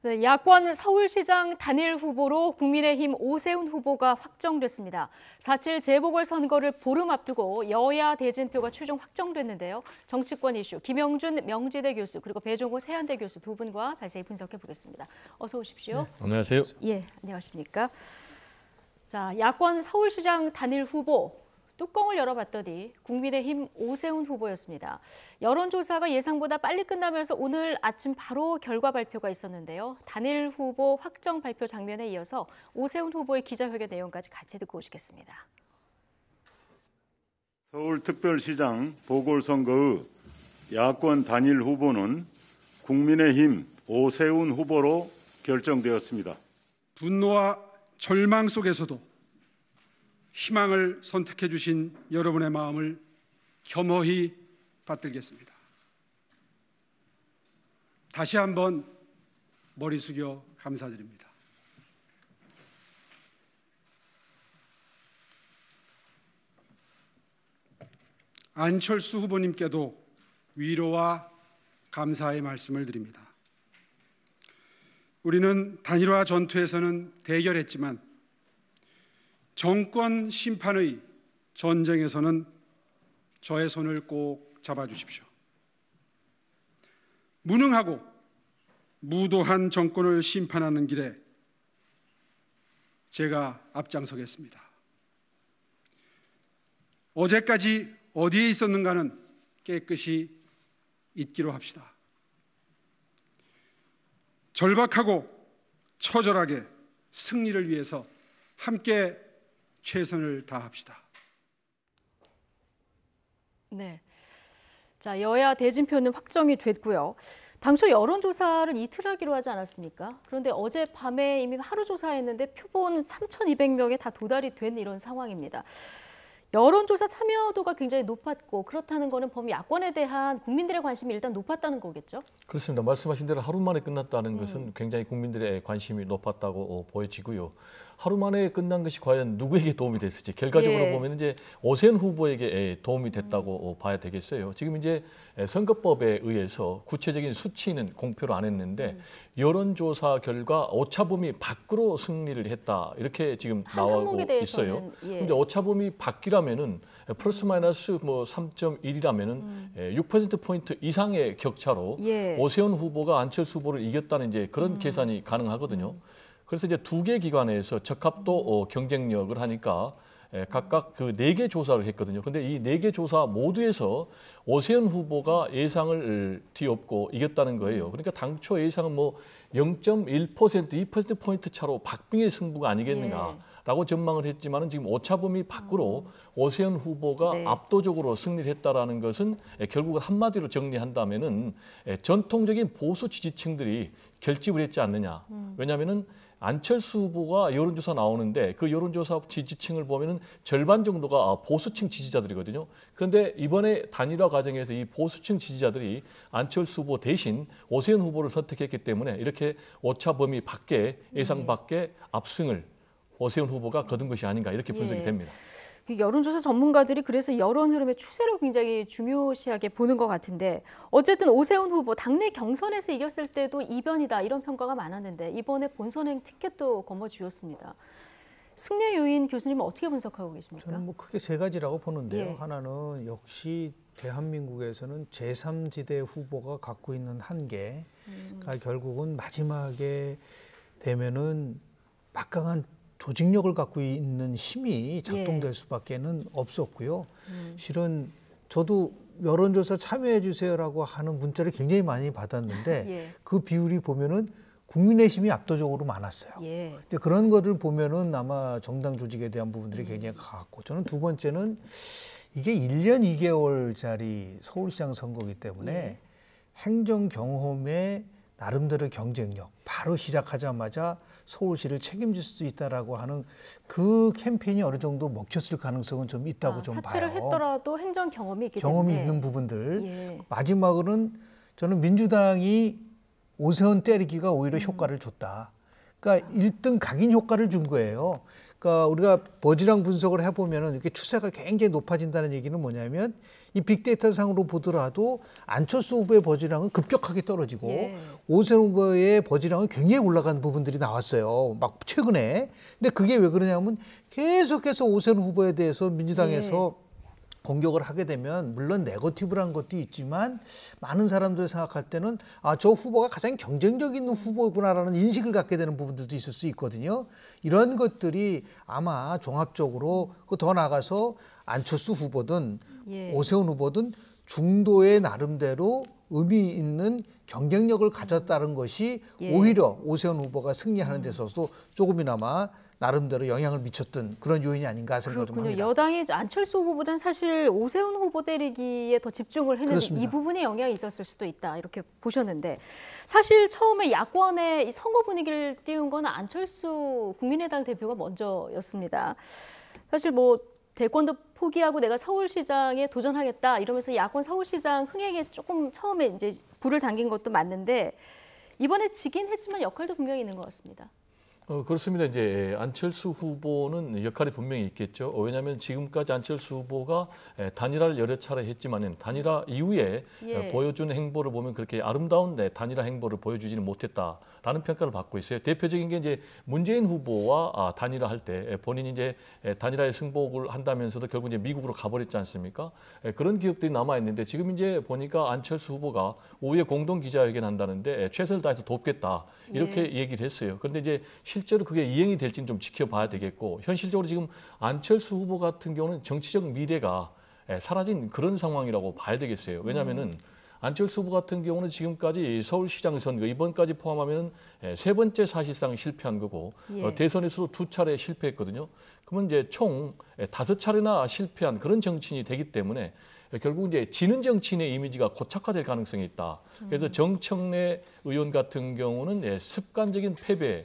네, 야권 서울시장 단일 후보로 국민의힘 오세훈 후보가 확정됐습니다. 4.7 재보궐선거를 보름 앞두고 여야 대진표가 최종 확정됐는데요. 정치권 이슈 김영준 명지대 교수 그리고 배종호 세한대 교수 두 분과 자세히 분석해 보겠습니다. 어서 오십시오. 네, 안녕하세요. 예, 안녕하십니까. 자, 야권 서울시장 단일 후보. 뚜껑을 열어봤더니 국민의힘 오세훈 후보였습니다. 여론조사가 예상보다 빨리 끝나면서 오늘 아침 바로 결과 발표가 있었는데요. 단일 후보 확정 발표 장면에 이어서 오세훈 후보의 기자회견 내용까지 같이 듣고 오시겠습니다. 서울특별시장 보궐선거의 야권 단일 후보는 국민의힘 오세훈 후보로 결정되었습니다. 분노와 절망 속에서도 희망을 선택해 주신 여러분의 마음을 겸허히 받들겠습니다. 다시 한번 머리 숙여 감사드립니다. 안철수 후보님께도 위로와 감사의 말씀을 드립니다. 우리는 단일화 전투에서는 대결했지만 정권 심판의 전쟁에서는 저의 손을 꼭 잡아주십시오. 무능하고 무도한 정권을 심판하는 길에 제가 앞장서겠습니다. 어제까지 어디에 있었는가는 깨끗이 잊기로 합시다. 절박하고 처절하게 승리를 위해서 함께 최선을 다합시다. 네. 자, 여야 대진표는 확정이 됐고요. 당초 여론조사를 이틀 하기로 하지 않았습니까? 그런데 어젯밤에 이미 하루 조사했는데 표본 3,200명에 다 도달이 된 이런 상황입니다. 여론조사 참여도가 굉장히 높았고 그렇다는 거는 범 야권에 대한 국민들의 관심이 일단 높았다는 거겠죠? 그렇습니다. 말씀하신 대로 하루 만에 끝났다는 것은 굉장히 국민들의 관심이 높았다고 보여지고요. 하루 만에 끝난 것이 과연 누구에게 도움이 됐을지 결과적으로 보면 이제 오세훈 후보에게 도움이 됐다고 봐야 되겠어요. 지금 이제 선거법에 의해서 구체적인 수치는 공표를 안 했는데 여론조사 결과 오차범위 밖으로 승리를 했다 이렇게 지금 나오고 있어요. 그런데 오차범위 밖이라면은 플러스 마이너스 뭐 3.1이라면은 6% 포인트 이상의 격차로 오세훈 후보가 안철수 후보를 이겼다는 이제 그런 계산이 가능하거든요. 그래서 이제 두 개 기관에서 적합도 경쟁력을 하니까 각각 그 4개 조사를 했거든요. 근데 이 4개 조사 모두에서 오세훈 후보가 예상을 뒤엎고 이겼다는 거예요. 그러니까 당초 예상은 뭐 0.1%, 2%포인트 차로 박빙의 승부가 아니겠는가라고 전망을 했지만은 지금 오차범위 밖으로 오세훈 후보가 압도적으로 승리를 했다라는 것은 결국은 한마디로 정리한다면은 전통적인 보수 지지층들이 결집을 했지 않느냐. 왜냐하면은 안철수 후보가 여론조사 나오는데 그 여론조사 지지층을 보면은 절반 정도가 보수층 지지자들이거든요. 그런데 이번에 단일화 과정에서 이 보수층 지지자들이 안철수 후보 대신 오세훈 후보를 선택했기 때문에 이렇게 오차 범위 밖에 예상 밖에 압승을 오세훈 후보가 거둔 것이 아닌가 이렇게 분석이 됩니다. 여론조사 전문가들이 그래서 여론 흐름의 추세를 굉장히 중요시하게 보는 것 같은데 어쨌든 오세훈 후보 당내 경선에서 이겼을 때도 이변이다 이런 평가가 많았는데 이번에 본선행 티켓도 거머쥐었습니다. 승리의 요인 교수님은 어떻게 분석하고 계십니까? 저는 뭐 크게 세 가지라고 보는데요. 하나는 역시 대한민국에서는 제3지대 후보가 갖고 있는 한계가 결국은 마지막에 되면은 막강한 조직력을 갖고 있는 힘이 작동될 수밖에는 없었고요. 실은 저도 여론조사 참여해 주세요라고 하는 문자를 굉장히 많이 받았는데 그 비율이 보면은 국민의힘이 압도적으로 많았어요. 근데 그런 것을 보면은 아마 정당 조직에 대한 부분들이 굉장히 강했고 저는 두 번째는 이게 1년 2개월짜리 서울시장 선거이기 때문에 행정 경험에 나름대로 경쟁력, 바로 시작하자마자 서울시를 책임질 수 있다라고 하는 그 캠페인이 어느 정도 먹혔을 가능성은 좀 있다고 좀 봐요. 사퇴를 했더라도 행정 경험이 있기 경험이 때문에. 있는 부분들. 마지막으로는 저는 민주당이 오세훈 때리기가 오히려 효과를 줬다. 그러니까 1등 각인 효과를 준 거예요. 그러니까 우리가 버지랑 분석을 해보면은 이렇게 추세가 굉장히 높아진다는 얘기는 뭐냐면 이 빅데이터 상으로 보더라도 안철수 후보의 버지랑은 급격하게 떨어지고 예. 오세훈 후보의 버지랑은 굉장히 올라간 부분들이 나왔어요. 막 최근에. 근데 그게 왜 그러냐면 계속해서 오세훈 후보에 대해서 민주당에서 공격을 하게 되면 물론 네거티브란 것도 있지만 많은 사람들이 생각할 때는 저 후보가 가장 경쟁력 있는 후보구나라는 인식을 갖게 되는 부분들도 있을 수 있거든요. 이런 것들이 아마 종합적으로 더 나아가서 안철수 후보든 오세훈 후보든 중도의 나름대로 의미 있는 경쟁력을 가졌다는 것이 오히려 오세훈 후보가 승리하는 데서도 조금이나마 나름대로 영향을 미쳤던 그런 요인이 아닌가 생각을 좀 합니다. 여당이 안철수 후보보다는 사실 오세훈 후보 때리기에 더 집중을 했는데 그렇습니다. 이 부분에 영향이 있었을 수도 있다 이렇게 보셨는데 사실 처음에 야권의 이 선거 분위기를 띄운 건 안철수 국민의당 대표가 먼저였습니다. 사실 뭐 대권도 포기하고 내가 서울시장에 도전하겠다 이러면서 야권 서울시장 흥행에 조금 처음에 이제 불을 당긴 것도 맞는데 이번에 지긴 했지만 역할도 분명히 있는 것 같습니다. 그렇습니다. 이제 안철수 후보는 역할이 분명히 있겠죠. 왜냐하면 지금까지 안철수 후보가 단일화를 여러 차례 했지만은 단일화 이후에 보여준 행보를 보면 그렇게 아름다운 단일화 행보를 보여주지는 못했다라는 평가를 받고 있어요. 대표적인 게 이제 문재인 후보와 단일화할 때 본인이 이제 단일화에 승복을 한다면서도 결국 이제 미국으로 가버렸지 않습니까? 그런 기억들이 남아 있는데 지금 이제 보니까 안철수 후보가 오후에 공동 기자회견 한다는데 최선을 다해서 돕겠다 이렇게 얘기를 했어요. 그런데 이제 실제로 그게 이행이 될지는 좀 지켜봐야 되겠고 현실적으로 지금 안철수 후보 같은 경우는 정치적 미래가 사라진 그런 상황이라고 봐야 되겠어요. 왜냐하면은 안철수 후보 같은 경우는 지금까지 서울시장 선거 이번까지 포함하면 세 번째 사실상 실패한 거고 대선에서도 2차례 실패했거든요. 그러면 이제 총 5차례나 실패한 그런 정치인이 되기 때문에 결국 이제 지는 정치인의 이미지가 고착화될 가능성이 있다. 그래서 정청래 의원 같은 경우는 습관적인 패배의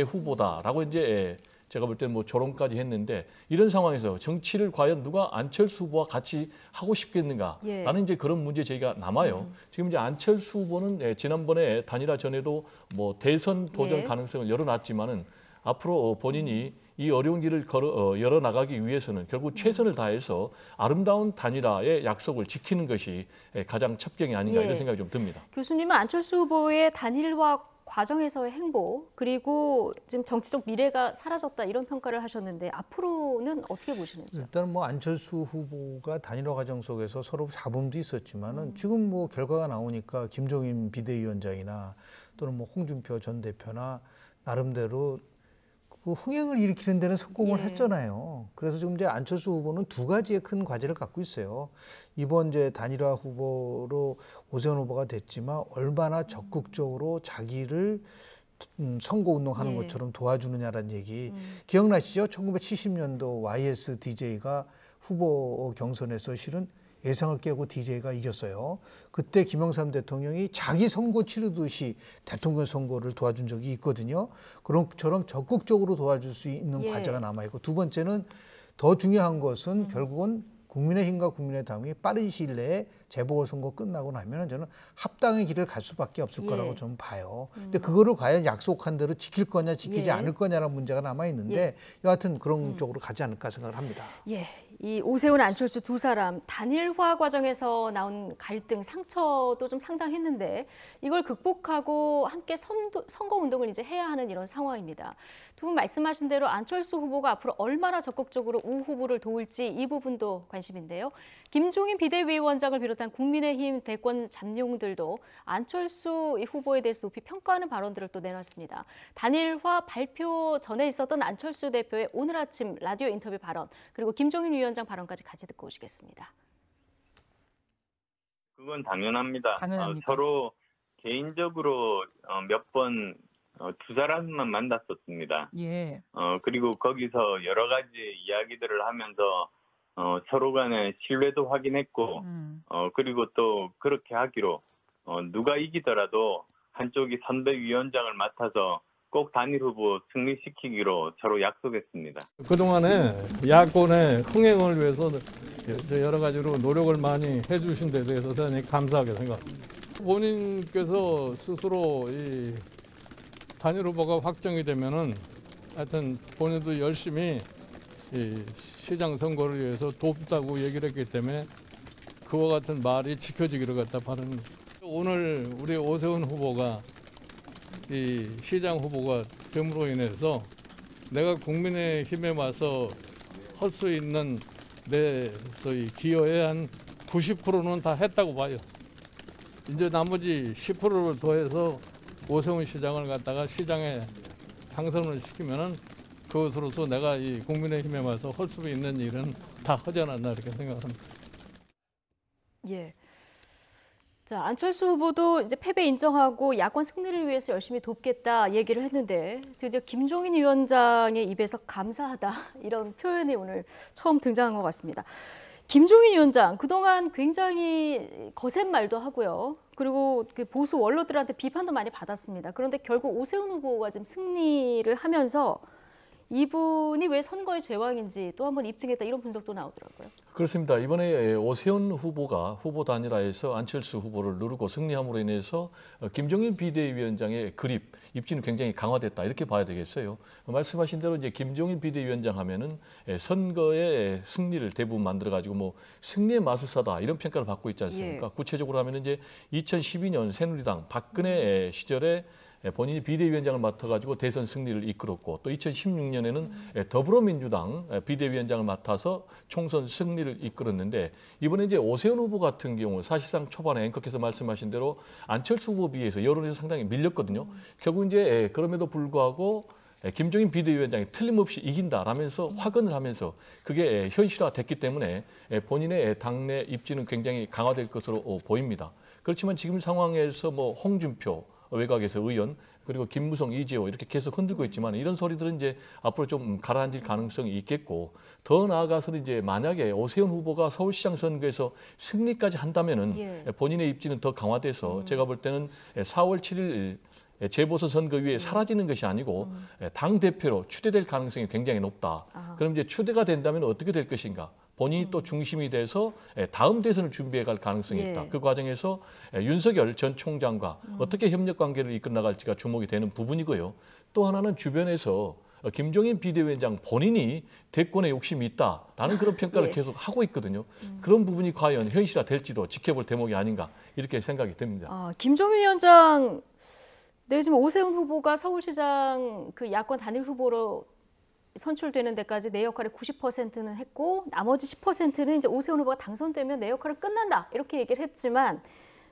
후보다라고 이제 제가 볼 때는 뭐 조롱까지 했는데 이런 상황에서 정치를 과연 누가 안철수 후보와 같이 하고 싶겠는가라는 이제 그런 문제 제기가 남아요. 지금 이제 안철수 후보는 지난번에 단일화 전에도 뭐 대선 도전 가능성을 열어놨지만은 앞으로 본인이 이 어려운 길을 열어 나가기 위해서는 결국 최선을 다해서 아름다운 단일화의 약속을 지키는 것이 가장 첩경이 아닌가 이런 생각이 좀 듭니다. 교수님은 안철수 후보의 단일화 과정에서의 행보 그리고 지금 정치적 미래가 사라졌다 이런 평가를 하셨는데 앞으로는 어떻게 보시는지요? 일단 뭐 안철수 후보가 단일화 과정 속에서 서로 잡음도 있었지만은 지금 뭐 결과가 나오니까 김종인 비대위원장이나 또는 뭐 홍준표 전 대표나 나름대로 그 흥행을 일으키는 데는 성공을 했잖아요. 그래서 지금 이제 안철수 후보는 두 가지의 큰 과제를 갖고 있어요. 이번 이제 단일화 후보로 오세훈 후보가 됐지만 얼마나 적극적으로 자기를 선거운동하는 것처럼 도와주느냐라는 얘기. 기억나시죠? 1970년도 YSDJ가 후보 경선에서 실은 예상을 깨고 DJ가 이겼어요. 그때 김영삼 대통령이 자기 선거 치르듯이 대통령 선거를 도와준 적이 있거든요. 그런 것처럼 적극적으로 도와줄 수 있는 과제가 남아있고 두 번째는 더 중요한 것은 결국은 국민의힘과 국민의당이 빠른 시일 내에 재보궐선거 끝나고 나면 저는 합당의 길을 갈 수밖에 없을 거라고 좀 봐요. 근데 그거를 과연 약속한 대로 지킬 거냐 지키지 않을 거냐라는 문제가 남아있는데 여하튼 그런 쪽으로 가지 않을까 생각을 합니다. 이 오세훈, 안철수 두 사람 단일화 과정에서 나온 갈등, 상처도 좀 상당했는데 이걸 극복하고 함께 선거 운동을 이제 해야 하는 이런 상황입니다. 두 분 말씀하신 대로 안철수 후보가 앞으로 얼마나 적극적으로 우 후보를 도울지 이 부분도 관심인데요. 김종인 비대위원장을 비롯한 국민의힘 대권 잠룡들도 안철수 후보에 대해서 높이 평가하는 발언들을 또 내놨습니다. 단일화 발표 전에 있었던 안철수 대표의 오늘 아침 라디오 인터뷰 발언 그리고 김종인 위원장 발언까지 같이 듣고 오시겠습니다. 그건 당연합니다. 당연합니까? 서로 개인적으로 몇 번 두 사람만 만났었습니다. 예. 그리고 거기서 여러 가지 이야기들을 하면서 서로 간의 신뢰도 확인했고 그리고 또 그렇게 하기로 누가 이기더라도 한쪽이 선대위원장을 맡아서 꼭 단일 후보 승리시키기로 서로 약속했습니다. 그동안에 야권의 흥행을 위해서 여러 가지로 노력을 많이 해주신 데 대해서 대단히 감사하게 생각합니다. 본인께서 스스로 이 단일 후보가 확정이 되면은 하여튼 본인도 열심히 이 시장 선거를 위해서 돕다고 얘기를 했기 때문에 그와 같은 말이 지켜지기를 갖다 바라는 거죠. 오늘 우리 오세훈 후보가 이 시장 후보가 됨으로 인해서 내가 국민의힘에 와서 할 수 있는 내 소위 기여의 한 90%는 다 했다고 봐요. 이제 나머지 10%를 더해서 오세훈 시장을 갖다가 시장에 당선을 시키면은 그것으로서 내가 이 국민의힘에 와서 할 수 있는 일은 다 하지 않았나 이렇게 생각합니다. 예. 자, 안철수 후보도 이제 패배 인정하고 야권 승리를 위해서 열심히 돕겠다 얘기를 했는데 드디어 김종인 위원장의 입에서 감사하다 이런 표현이 오늘 처음 등장한 것 같습니다. 김종인 위원장 그동안 굉장히 거센 말도 하고요. 그리고 그 보수 원로들한테 비판도 많이 받았습니다. 그런데 결국 오세훈 후보가 지금 승리를 하면서 이분이 왜 선거의 제왕인지 또 한 번 입증했다 이런 분석도 나오더라고요. 그렇습니다. 이번에 오세훈 후보가 후보 단일화에서 안철수 후보를 누르고 승리함으로 인해서 김종인 비대위원장의 그립, 입지는 굉장히 강화됐다 이렇게 봐야 되겠어요. 말씀하신 대로 이제 김종인 비대위원장 하면은 선거의 승리를 대부분 만들어 가지고 뭐 승리의 마술사다 이런 평가를 받고 있지 않습니까? 구체적으로 하면은 이제 2012년 새누리당 박근혜 시절에 본인이 비대위원장을 맡아가지고 대선 승리를 이끌었고 또 2016년에는 더불어민주당 비대위원장을 맡아서 총선 승리를 이끌었는데 이번에 이제 오세훈 후보 같은 경우 사실상 초반에 앵커께서 말씀하신 대로 안철수 후보 비해서 여론에서 상당히 밀렸거든요. 결국 이제 그럼에도 불구하고 김종인 비대위원장이 틀림없이 이긴다라면서 확언을 하면서 그게 현실화됐기 때문에 본인의 당내 입지는 굉장히 강화될 것으로 보입니다. 그렇지만 지금 상황에서 뭐 홍준표 외곽에서 의원 그리고 김무성, 이재호 이렇게 계속 흔들고 있지만 이런 소리들은 이제 앞으로 좀 가라앉을 가능성이 있겠고 더 나아가서는 이제 만약에 오세훈 후보가 서울시장 선거에서 승리까지 한다면은 본인의 입지는 더 강화돼서 제가 볼 때는 4월 7일 재보선 선거 위에 사라지는 것이 아니고 당 대표로 추대될 가능성이 굉장히 높다. 그럼 이제 추대가 된다면 어떻게 될 것인가? 본인이 또 중심이 돼서 다음 대선을 준비해 갈 가능성이 있다. 그 과정에서 윤석열 전 총장과 어떻게 협력 관계를 이끌어 나갈지가 주목이 되는 부분이고요. 또 하나는 주변에서 김종인 비대위원장 본인이 대권에 욕심이 있다라는 그런 평가를 계속 하고 있거든요. 그런 부분이 과연 현실화될지도 지켜볼 대목이 아닌가 이렇게 생각이 듭니다. 김종인 위원장, 네, 지금 오세훈 후보가 서울시장 그 야권 단일 후보로 선출되는 데까지 내 역할을 90%는 했고 나머지 10%는 이제 오세훈 후보가 당선되면 내 역할은 끝난다 이렇게 얘기를 했지만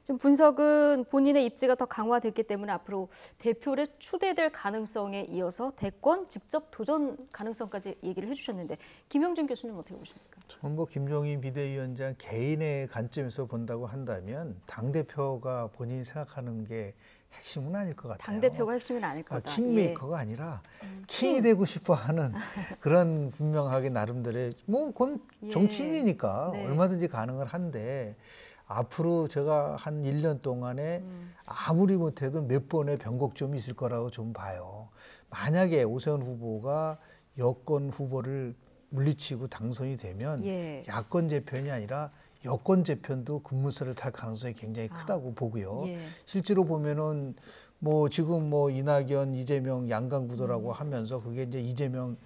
지금 분석은 본인의 입지가 더 강화됐기 때문에 앞으로 대표를 추대될 가능성에 이어서 대권 직접 도전 가능성까지 얘기를 해주셨는데 김영준 교수님 어떻게 보십니까? 저는 뭐 김종인 비대위원장 개인의 관점에서 본다고 한다면 당대표가 본인이 생각하는 게 핵심은 아닐 것 같아요. 당대표가 핵심은 아닐 거다. 킹메이커가 아니라 킹이 되고 싶어 하는 그런 분명하게 나름대로의 뭐 그건 정치인이니까 얼마든지 가능을 한데 앞으로 제가 한 1년 동안에 아무리 못해도 몇 번의 변곡점이 있을 거라고 좀 봐요. 만약에 오세훈 후보가 여권 후보를 물리치고 당선이 되면 야권 재편이 아니라 여권 재편도 급무살을 탈 가능성이 굉장히 크다고 보고요. 실제로 보면은 뭐 지금 뭐 이낙연, 이재명 양강 구도라고 하면서 그게 이제 이재명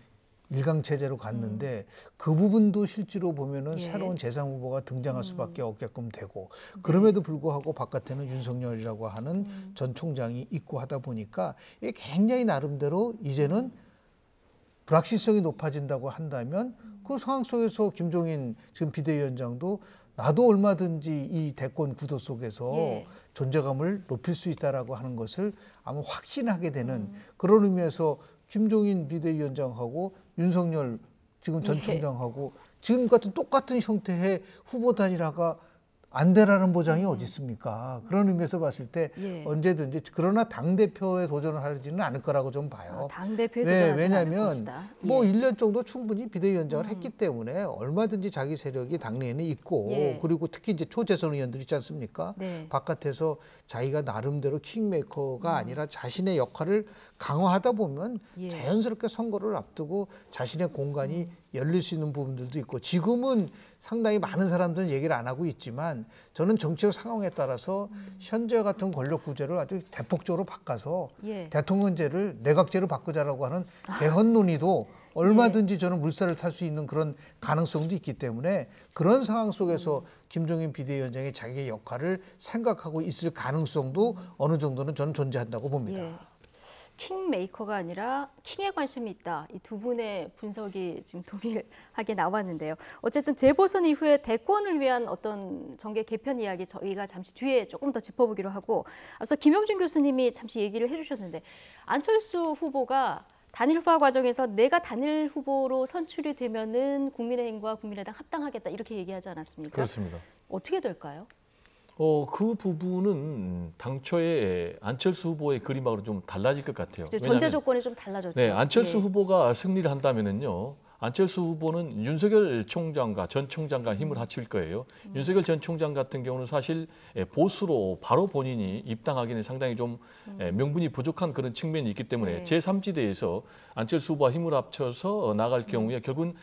일강 체제로 갔는데 그 부분도 실제로 보면은 새로운 제3 후보가 등장할 수밖에 없게끔 되고 그럼에도 불구하고 바깥에는 윤석열이라고 하는 전 총장이 있고 하다 보니까 이게 굉장히 나름대로 이제는 불확실성이 높아진다고 한다면 그 상황 속에서 김종인 지금 비대위원장도 나도 얼마든지 이 대권 구도 속에서 존재감을 높일 수 있다라고 하는 것을 아마 확신하게 되는 그런 의미에서 김종인 비대위원장하고 윤석열 지금 전 총장하고 지금 같은 똑같은 형태의 후보 단일화가 안 되라는 보장이 어디 있습니까? 그런 의미에서 봤을 때 언제든지 그러나 당대표에 도전을 하지는 않을 거라고 좀 봐요. 당대표에 도전하지 않을 것이다. 뭐 1년 정도 충분히 비대위원장을 했기 때문에 얼마든지 자기 세력이 당내에는 있고 그리고 특히 이제 초재선 의원들 있지 않습니까? 바깥에서 자기가 나름대로 킹메이커가 아니라 자신의 역할을 강화하다 보면 자연스럽게 선거를 앞두고 자신의 공간이 열릴 수 있는 부분들도 있고 지금은 상당히 많은 사람들은 얘기를 안 하고 있지만 저는 정치적 상황에 따라서 현재 같은 권력 구조를 아주 대폭적으로 바꿔서 예. 대통령제를 내각제로 바꾸자라고 하는 개헌 논의도 얼마든지 저는 물살을 탈 수 있는 그런 가능성도 있기 때문에 그런 상황 속에서 김종인 비대위원장이 자기의 역할을 생각하고 있을 가능성도 어느 정도는 저는 존재한다고 봅니다. 예. 킹메이커가 아니라 킹에 관심이 있다. 이 두 분의 분석이 지금 동일하게 나왔는데요. 어쨌든 재보선 이후에 대권을 위한 어떤 정계 개편 이야기 저희가 잠시 뒤에 조금 더 짚어보기로 하고 앞서 김영준 교수님이 잠시 얘기를 해주셨는데 안철수 후보가 단일 후보 과정에서 내가 단일 후보로 선출이 되면은 국민의힘과 국민의당 합당하겠다 이렇게 얘기하지 않았습니까? 그렇습니다. 어떻게 될까요? 그 부분은 당초에 안철수 후보의 그림하고 좀 달라질 것 같아요. 전제 조건이 좀 달라졌죠. 네, 안철수 예. 후보가 승리를 한다면은요. 안철수 후보는 윤석열 총장과 전 총장과 힘을 합칠 거예요. 윤석열 전 총장 같은 경우는 사실 보수로 바로 본인이 입당하기는 상당히 좀 명분이 부족한 그런 측면이 있기 때문에 네. 제3지대에서 안철수 후보와 힘을 합쳐서 나갈 경우에 결국은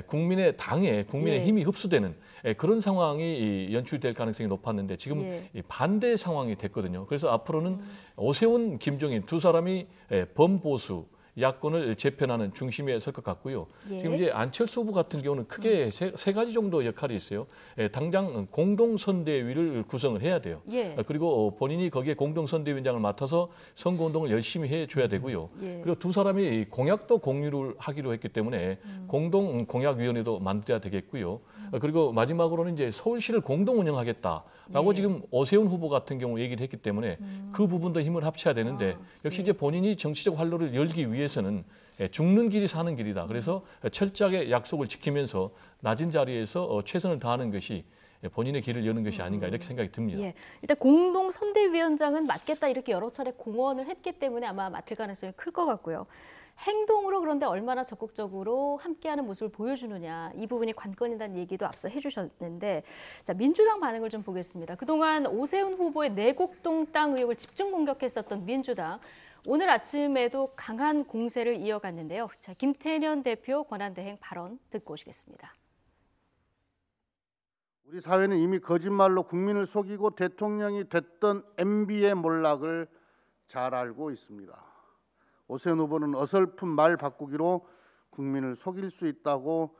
국민의 당에 국민의 예. 힘이 흡수되는 그런 상황이 연출될 가능성이 높았는데 지금 예. 반대 상황이 됐거든요. 그래서 앞으로는 오세훈, 김종인 두 사람이 범보수 야권을 재편하는 중심에 설 것 같고요. 예. 지금 이제 안철수 후보 같은 경우는 크게 세 가지 정도 역할이 있어요. 당장 공동선대위를 구성을 해야 돼요. 예. 그리고 본인이 거기에 공동선대위원장을 맡아서 선거운동을 열심히 해줘야 되고요. 예. 그리고 두 사람이 공약도 공유를 하기로 했기 때문에 공동공약위원회도 만들어야 되겠고요. 그리고 마지막으로는 이제 서울시를 공동 운영하겠다라고 예. 지금 오세훈 후보 같은 경우 얘기를 했기 때문에 그 부분도 힘을 합쳐야 되는데 역시 이제 본인이 정치적 활로를 열기 위해서는 죽는 길이 사는 길이다. 그래서 철저하게 약속을 지키면서 낮은 자리에서 최선을 다하는 것이 본인의 길을 여는 것이 아닌가 이렇게 생각이 듭니다. 예. 일단 공동선대위원장은 맡겠다 이렇게 여러 차례 공언을 했기 때문에 아마 맡을 가능성이 클 것 같고요. 행동으로 그런데 얼마나 적극적으로 함께하는 모습을 보여주느냐 이 부분이 관건이라는 얘기도 앞서 해주셨는데 자 민주당 반응을 좀 보겠습니다. 그동안 오세훈 후보의 내곡동 땅 의혹을 집중 공격했었던 민주당 오늘 아침에도 강한 공세를 이어갔는데요. 자 김태년 대표 권한대행 발언 듣고 오시겠습니다. 우리 사회는 이미 거짓말로 국민을 속이고 대통령이 됐던 MB의 몰락을 잘 알고 있습니다. 오세훈 후보는 어설픈 말 바꾸기로 국민을 속일 수 있다고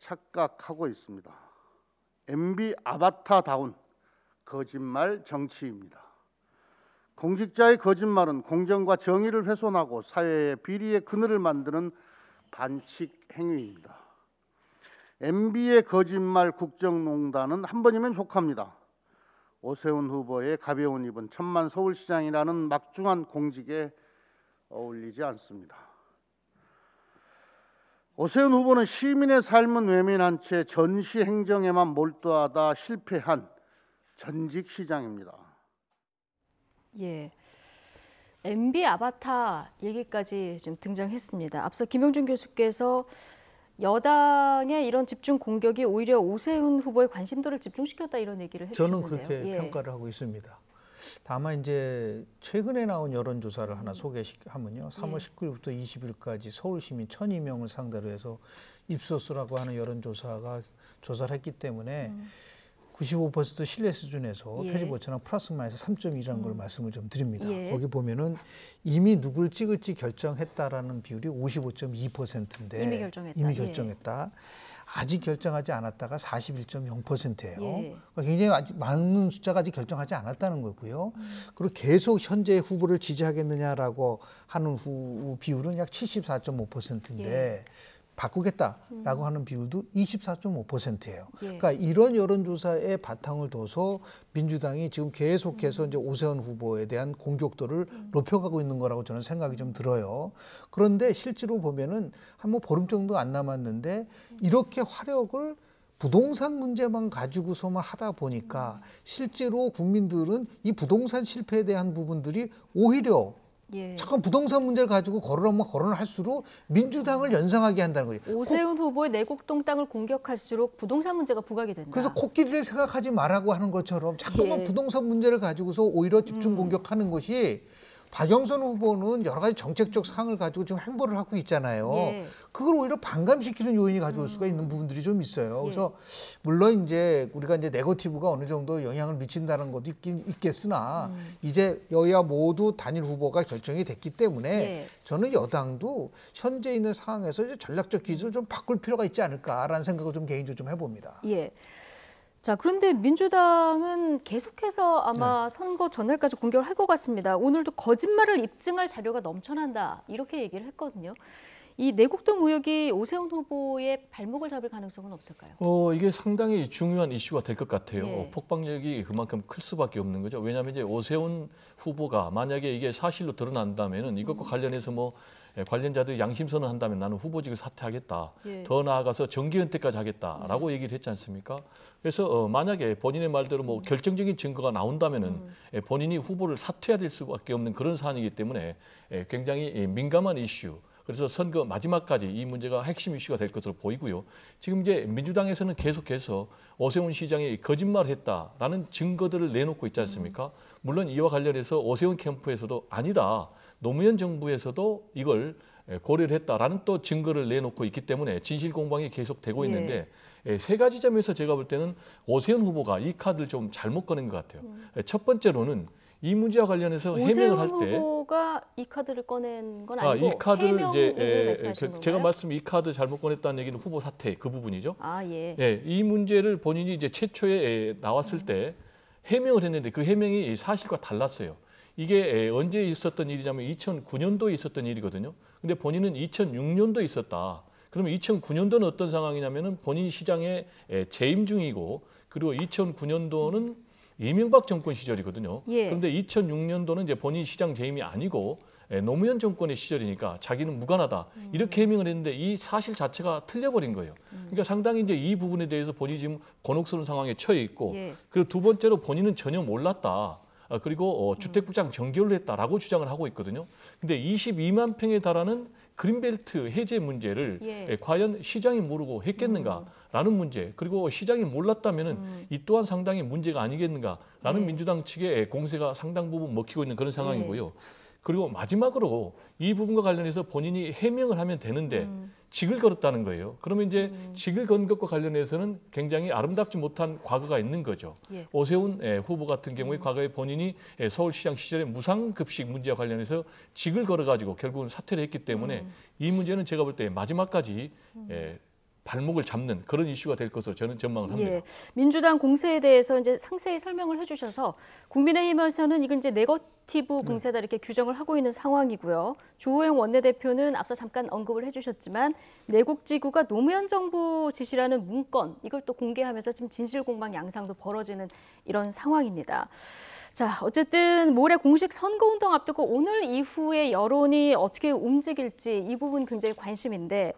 착각하고 있습니다. MB 아바타다운 거짓말 정치입니다. 공직자의 거짓말은 공정과 정의를 훼손하고 사회의 비리의 그늘을 만드는 반칙 행위입니다. MB의 거짓말 국정농단은 한 번이면 족합니다. 오세훈 후보의 가벼운 입은 천만 서울시장이라는 막중한 공직에 어울리지 않습니다. 오세훈 후보는 시민의 삶은 외면한 채 전시 행정에만 몰두하다 실패한 전직 시장입니다. 예. MB 아바타 얘기까지 지금 등장했습니다. 앞서 김영준 교수께서 여당의 이런 집중 공격이 오히려 오세훈 후보의 관심도를 집중시켰다 이런 얘기를 해주셨는데요. 저는 그렇게 평가를 하고 있습니다. 다만 이제 최근에 나온 여론조사를 하나 소개하면요. 3월 19일부터 20일까지 서울 시민 1,002명을 상대로 해서 입소스라고 하는 여론조사가 조사를 했기 때문에 95% 신뢰 수준에서 표지 오차는 플러스 마이너스 3.2라는 걸 말씀을 좀 드립니다. 거기 보면은 이미 누굴 찍을지 결정했다라는 비율이 55.2%인데 이미 결정했다. 아직 결정하지 않았다가 41.0%예요. 그러니까 굉장히 아직 많은 숫자가 아직 결정하지 않았다는 거고요. 그리고 계속 현재 후보를 지지하겠느냐라고 하는 비율은 약 74.5%인데 바꾸겠다라고 하는 비율도 24.5%예요. 그러니까 이런 여론조사의 바탕을 둬서 민주당이 지금 계속해서 이제 오세훈 후보에 대한 공격도를 높여가고 있는 거라고 저는 생각이 좀 들어요. 그런데 실제로 보면은 한 뭐 보름 정도 안 남았는데 이렇게 화력을 부동산 문제만 가지고서만 하다 보니까 실제로 국민들은 이 부동산 실패에 대한 부분들이 오히려 잠깐 부동산 문제를 가지고 거론을 할수록 민주당을 연상하게 한다는 거죠. 오세훈 후보의 내곡동 땅을 공격할수록 부동산 문제가 부각이 된다. 그래서 코끼리를 생각하지 말라고 하는 것처럼 잠깐만 부동산 문제를 가지고서 오히려 집중 공격하는 것이 박영선 후보는 여러 가지 정책적 사항을 가지고 지금 행보를 하고 있잖아요. 예. 그걸 오히려 반감시키는 요인이 가져올 수가 있는 부분들이 좀 있어요. 그래서 물론 이제 우리가 이제 네거티브가 어느 정도 영향을 미친다는 것도 있겠으나 이제 여야 모두 단일 후보가 결정이 됐기 때문에 저는 여당도 현재 있는 상황에서 이제 전략적 기조를 좀 바꿀 필요가 있지 않을까라는 생각을 좀 개인적으로 좀 해봅니다. 예. 자, 그런데 민주당은 계속해서 아마 선거 전날까지 공격을 할 것 같습니다. 오늘도 거짓말을 입증할 자료가 넘쳐난다 이렇게 얘기를 했거든요. 이 내곡동 의혹이 오세훈 후보의 발목을 잡을 가능성은 없을까요? 이게 상당히 중요한 이슈가 될 것 같아요. 예. 폭발력이 그만큼 클 수밖에 없는 거죠. 왜냐하면 이제 오세훈 후보가 만약에 이게 사실로 드러난다면은 이것과 관련해서 뭐 관련자들이 양심선언 한다면 나는 후보직을 사퇴하겠다. 예. 더 나아가서 정계 은퇴까지 하겠다라고 얘기를 했지 않습니까? 그래서 만약에 본인의 말대로 뭐 결정적인 증거가 나온다면은 본인이 후보를 사퇴해야 될 수밖에 없는 그런 사안이기 때문에 굉장히 민감한 이슈. 그래서 선거 마지막까지 이 문제가 핵심 이슈가 될 것으로 보이고요. 지금 이제 민주당에서는 계속해서 오세훈 시장이 거짓말했다라는 증거들을 내놓고 있지 않습니까? 물론 이와 관련해서 오세훈 캠프에서도 아니다. 노무현 정부에서도 이걸 고려를 했다라는 또 증거를 내놓고 있기 때문에 진실 공방이 계속되고 있는데 세 가지 점에서 제가 볼 때는 오세훈 후보가 이 카드를 좀 잘못 꺼낸 것 같아요. 첫 번째로는 이 문제와 관련해서 해명을 할 때 오세훈 후보가 이 카드를 꺼낸 건 아니고 이 카드를 이제 제가 말씀 이 카드 잘못 꺼냈다는 얘기는 후보 사퇴 그 부분이죠. 아, 예. 이 문제를 본인이 이제 최초에 나왔을 때 해명을 했는데 그 해명이 사실과 달랐어요. 이게 언제 있었던 일이냐면 2009년도에 있었던 일이거든요. 근데 본인은 2006년도에 있었다. 그러면 2009년도는 어떤 상황이냐면은 본인이 시장에 재임 중이고 그리고 2009년도는 이명박 정권 시절이거든요. 예. 그런데 2006년도는 이제 본인 시장 재임이 아니고 노무현 정권의 시절이니까 자기는 무관하다. 이렇게 해명을 했는데 이 사실 자체가 틀려버린 거예요. 그러니까 상당히 이제 이 부분에 대해서 본인이 지금 곤혹스러운 상황에 처해 있고 그리고 두 번째로 본인은 전혀 몰랐다. 그리고 주택국장 정결을 했다라고 주장을 하고 있거든요. 근데 22만 평에 달하는 그린벨트 해제 문제를 과연 시장이 모르고 했겠는가라는 문제, 그리고 시장이 몰랐다면은 이 또한 상당히 문제가 아니겠는가라는 민주당 측의 공세가 상당 부분 먹히고 있는 그런 상황이고요. 그리고 마지막으로 이 부분과 관련해서 본인이 해명을 하면 되는데 직을 걸었다는 거예요. 그러면 이제 직을 건 것과 관련해서는 굉장히 아름답지 못한 과거가 있는 거죠. 오세훈 후보 같은 경우에 과거에 본인이 서울시장 시절에 무상급식 문제와 관련해서 직을 걸어가지고 결국은 사퇴를 했기 때문에 이 문제는 제가 볼 때 마지막까지 발목을 잡는 그런 이슈가 될 것으로 저는 전망을 합니다. 예, 민주당 공세에 대해서 이제 상세히 설명을 해주셔서 국민의힘에서는 이건 이제 네거티브 공세다 이렇게 규정을 하고 있는 상황이고요. 주호영 원내대표는 앞서 잠깐 언급을 해주셨지만 내곡지구가 노무현 정부 지시라는 문건 이걸 또 공개하면서 지금 진실공방 양상도 벌어지는 이런 상황입니다. 자, 어쨌든 모레 공식 선거운동 앞두고 오늘 이후에 여론이 어떻게 움직일지 이 부분 굉장히 관심인데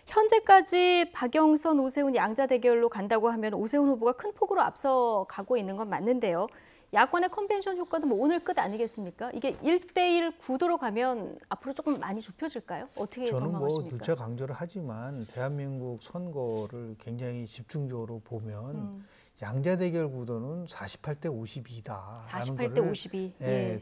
현재까지 박영선, 오세훈 양자 대결로 간다고 하면 오세훈 후보가 큰 폭으로 앞서가고 있는 건 맞는데요. 야권의 컨벤션 효과도 뭐 오늘 끝 아니겠습니까? 이게 1대1 구도로 가면 앞으로 조금 많이 좁혀질까요? 어떻게 저는 전망하십니까? 뭐 누차 강조를 하지만 대한민국 선거를 굉장히 집중적으로 보면 양자 대결 구도는 48대 52다라는 48대 52.